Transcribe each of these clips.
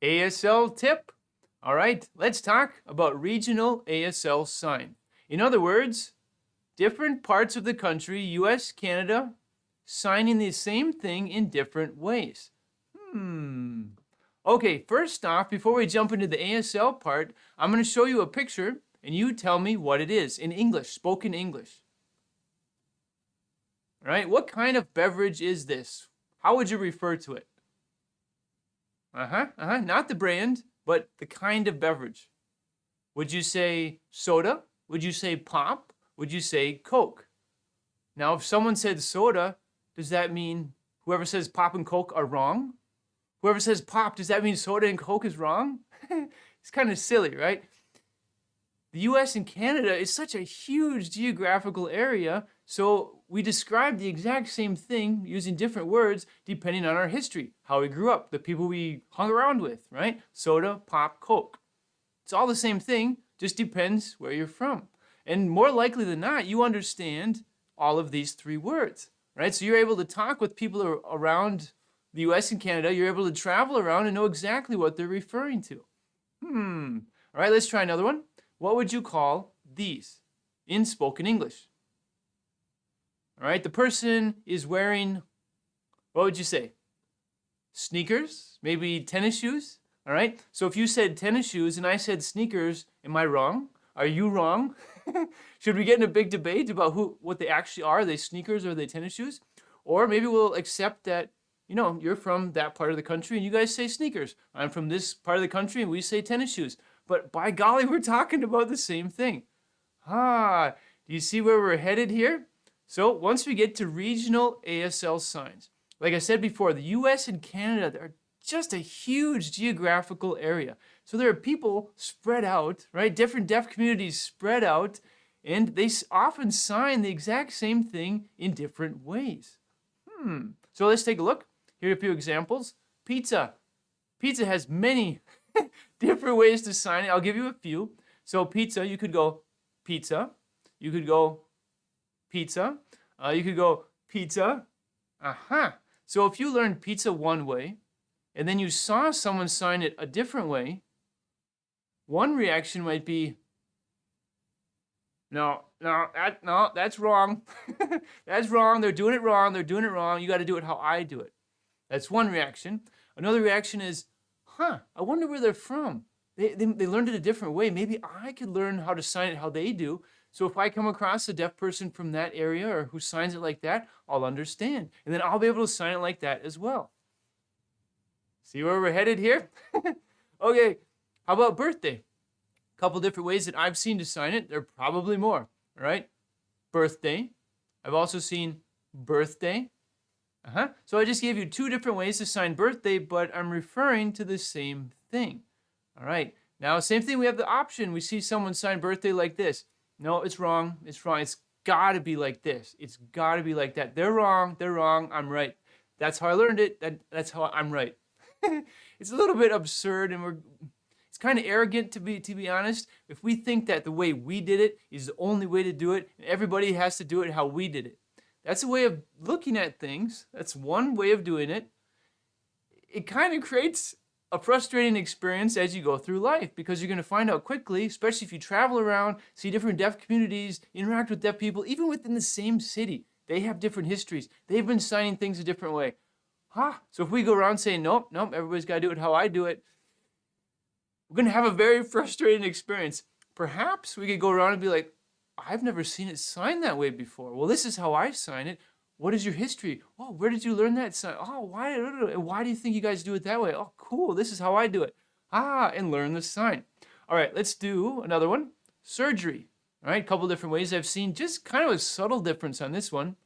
ASL tip. All right, let's talk about regional ASL sign. In other words, different parts of the country, US, Canada, signing the same thing in different ways. Okay, first off, before we jump into the ASL part, I'm going to show you a picture and you tell me what it is in English, spoken English. All right, what kind of beverage is this? How would you refer to it? Not the brand, but the kind of beverage. Would you say soda? Would you say pop? Would you say Coke? Now, if someone said soda, does that mean whoever says pop and Coke are wrong? Whoever says pop, does that mean soda and Coke is wrong? It's kind of silly, right? The US and Canada is such a huge geographical area, so we describe the exact same thing using different words depending on our history, how we grew up, the people we hung around with, right? Soda, pop, Coke. It's all the same thing, just depends where you're from. And more likely than not, you understand all of these three words, right? So you're able to talk with people around the US and Canada, you're able to travel around and know exactly what they're referring to. All right, let's try another one. What would you call these in spoken English? All right, the person is wearing, what would you say? Sneakers, maybe tennis shoes? All right, so if you said tennis shoes and I said sneakers, am I wrong? Are you wrong? Should we get in a big debate about what they actually are? Are they sneakers or are they tennis shoes? Or maybe we'll accept that, you're from that part of the country and you guys say sneakers. I'm from this part of the country and we say tennis shoes. But by golly, we're talking about the same thing. Do you see where we're headed here? So once we get to regional ASL signs, like I said before, the US and Canada are just a huge geographical area. So there are people spread out, right? Different deaf communities spread out, and they often sign the exact same thing in different ways. So let's take a look. Here are a few examples. Pizza. Pizza has many different ways to sign it. I'll give you a few. So pizza, you could go pizza. You could go pizza. You could go pizza. So if you learned pizza one way, and then you saw someone sign it a different way, one reaction might be, no, that's wrong. That's wrong. They're doing it wrong. They're doing it wrong. You got to do it how I do it. That's one reaction. Another reaction is, I wonder where they're from. They learned it a different way. Maybe I could learn how to sign it how they do. So if I come across a deaf person from that area or who signs it like that, I'll understand. And then I'll be able to sign it like that as well. See where we're headed here? Okay, how about birthday? A couple different ways that I've seen to sign it. There are probably more, all right? Birthday. I've also seen birthday. So I just gave you two different ways to sign birthday, but I'm referring to the same thing. All right, now same thing, we have the option. We see someone sign birthday like this. No, it's wrong, it's wrong. It's gotta be like this. It's gotta be like that. They're wrong, I'm right. That's how I learned it, that's how I'm right. It's a little bit absurd and it's kind of arrogant to be honest. If we think that the way we did it is the only way to do it and everybody has to do it how we did it. That's a way of looking at things. That's one way of doing it. It kind of creates a frustrating experience as you go through life because you're going to find out quickly, especially if you travel around, see different deaf communities, interact with deaf people, even within the same city. They have different histories. They've been signing things a different way. So if we go around saying, nope, everybody's got to do it how I do it, we're going to have a very frustrating experience. Perhaps we could go around and be like, I've never seen it signed that way before. Well, this is how I sign it. What is your history? Oh, where did you learn that sign? Oh, why do you think you guys do it that way? Oh, cool, this is how I do it. And learn the sign. All right, let's do another one. Surgery. All right, a couple different ways I've seen, just kind of a subtle difference on this one.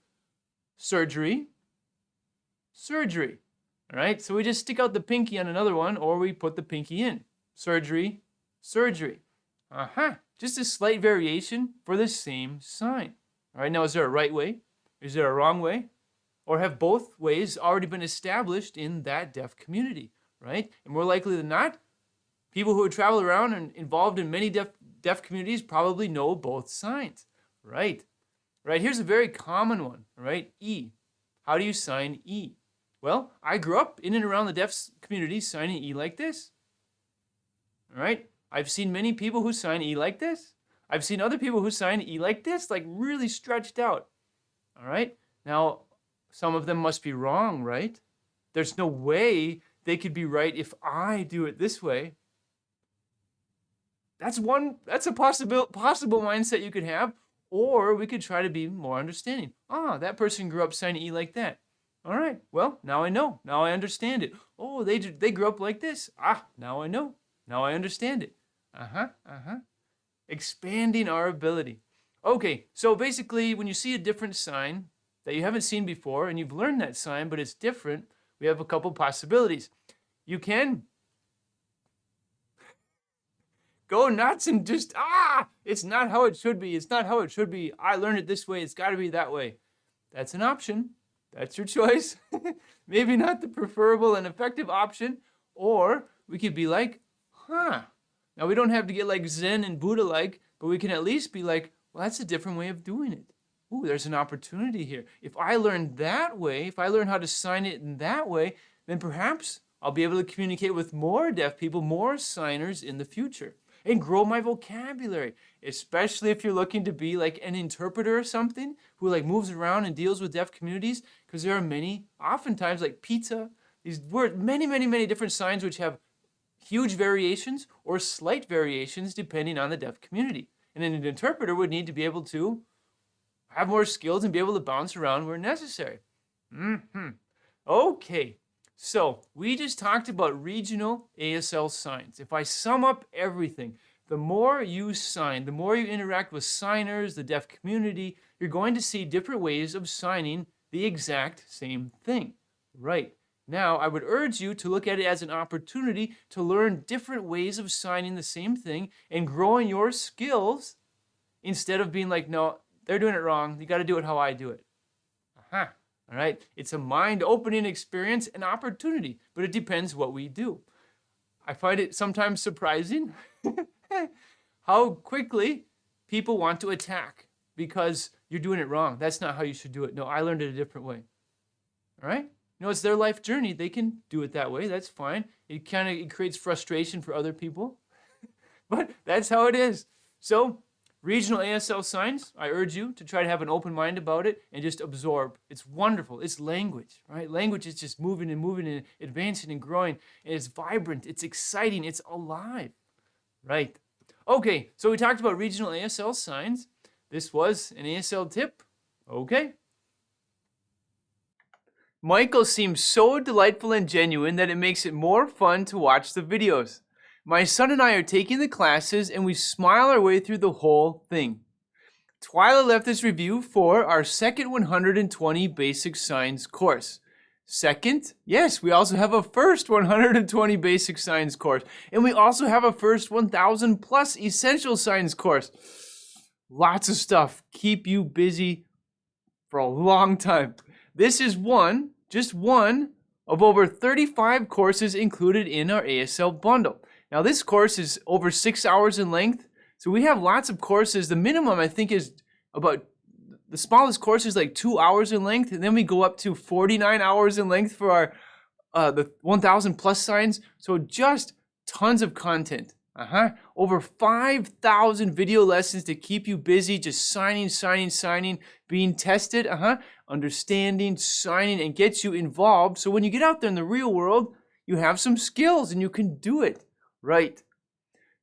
Surgery. Surgery. All right, so we just stick out the pinky on another one, or we put the pinky in. Surgery. Surgery. Just a slight variation for the same sign. All right, now is there a right way? Is there a wrong way? Or have both ways already been established in that deaf community, right? And more likely than not, people who travel around and involved in many deaf communities probably know both signs, right? Right, here's a very common one, right? E. How do you sign E? Well, I grew up in and around the deaf community signing E like this. All right? I've seen many people who sign E like this. I've seen other people who sign E like this, like really stretched out. All right? Now, some of them must be wrong, right? There's no way they could be right if I do it this way. That's a possible mindset you could have, or we could try to be more understanding. That person grew up signing E like that. All right, well, now I know. Now I understand it. Oh, they grew up like this. Now I know. Now I understand it. Expanding our ability. Okay, so basically when you see a different sign that you haven't seen before and you've learned that sign but it's different, we have a couple possibilities. You can go nuts and just, it's not how it should be. It's not how it should be. I learned it this way. It's got to be that way. That's an option. That's your choice. Maybe not the preferable and effective option. Or we could be like, Now we don't have to get like Zen and Buddha-like, but we can at least be like, well, that's a different way of doing it. Ooh, there's an opportunity here. If I learn that way, if I learn how to sign it in that way, then perhaps I'll be able to communicate with more deaf people, more signers in the future, and grow my vocabulary, especially if you're looking to be like an interpreter or something who like moves around and deals with deaf communities, because there are many, oftentimes like pizza, these words, many different signs which have huge variations or slight variations depending on the deaf community. And then an interpreter would need to be able to have more skills and be able to bounce around where necessary. Okay, so we just talked about regional ASL signs. If I sum up everything, the more you sign, the more you interact with signers, the deaf community, you're going to see different ways of signing the exact same thing. Right. Now, I would urge you to look at it as an opportunity to learn different ways of signing the same thing and growing your skills instead of being like, no, they're doing it wrong. You got to do it how I do it. All right. It's a mind-opening experience and opportunity, but it depends what we do. I find it sometimes surprising how quickly people want to attack because you're doing it wrong. That's not how you should do it. No, I learned it a different way. All right? You know, it's their life journey. They can do it that way. That's fine. It creates frustration for other people, but that's how it is. So, regional ASL signs, I urge you to try to have an open mind about it and just absorb. It's wonderful. It's language, right? Language is just moving and advancing and growing, and it's vibrant, it's exciting, it's alive, right? Okay, so we talked about regional ASL signs. This was an ASL tip. Okay. Michael seems so delightful and genuine that it makes it more fun to watch the videos. My son and I are taking the classes and we smile our way through the whole thing. Twyla left this review for our second 120 Basic Signs course. Second, yes, we also have a first 120 Basic Signs course. And we also have a first 1,000 plus Essential Signs course. Lots of stuff. Keep you busy for a long time. This is just one of over 35 courses included in our ASL bundle. Now this course is over 6 hours in length, so we have lots of courses. The minimum I think is about, the smallest course is like 2 hours in length, and then we go up to 49 hours in length for our the 1,000 plus signs. So just tons of content. Over 5,000 video lessons to keep you busy, just signing, being tested, understanding, signing, and get you involved. So when you get out there in the real world, you have some skills and you can do it. Right.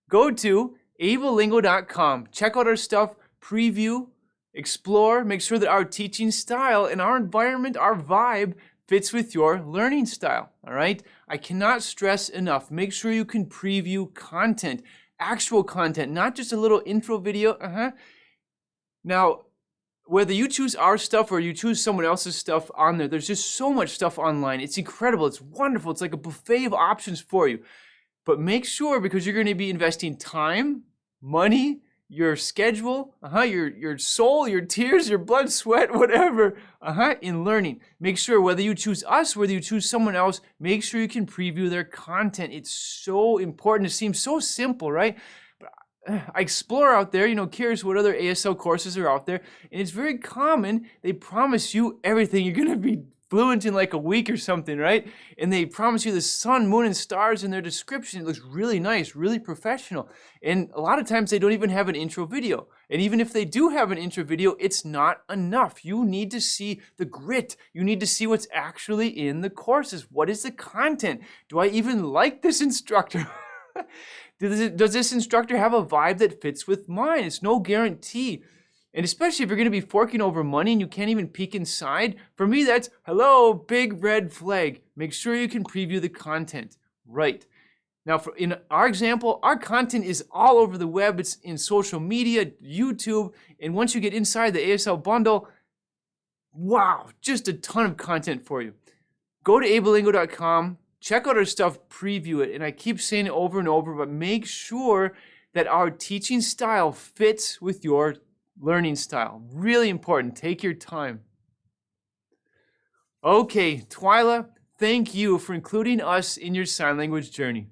Go to ablelingo.com. Check out our stuff, preview, explore, make sure that our teaching style and our environment, our vibe fits with your learning style. All right. I cannot stress enough. Make sure you can preview content, actual content, not just a little intro video. Now, whether you choose our stuff or you choose someone else's stuff on there, there's just so much stuff online. It's incredible. It's wonderful. It's like a buffet of options for you. But make sure, because you're going to be investing time, money, your schedule, your soul, your tears, your blood, sweat, whatever, in learning. Make sure whether you choose us, whether you choose someone else, make sure you can preview their content. It's so important. It seems so simple, right? I explore out there, curious what other ASL courses are out there, and it's very common. They promise you everything. You're going to be fluent in like a week or something, right? And they promise you the sun, moon, and stars in their description. It looks really nice, really professional. And a lot of times they don't even have an intro video. And even if they do have an intro video, it's not enough. You need to see the grit. You need to see what's actually in the courses. What is the content? Do I even like this instructor? Does this instructor have a vibe that fits with mine? It's no guarantee. And especially if you're going to be forking over money and you can't even peek inside, for me, that's, hello, big red flag. Make sure you can preview the content. Right. Now, in our example, our content is all over the web. It's in social media, YouTube, and once you get inside the ASL bundle, wow, just a ton of content for you. Go to ablelingo.com, check out our stuff, preview it, and I keep saying it over and over, but make sure that our teaching style fits with your learning style. Really important. Take your time. Okay, Twyla, thank you for including us in your sign language journey.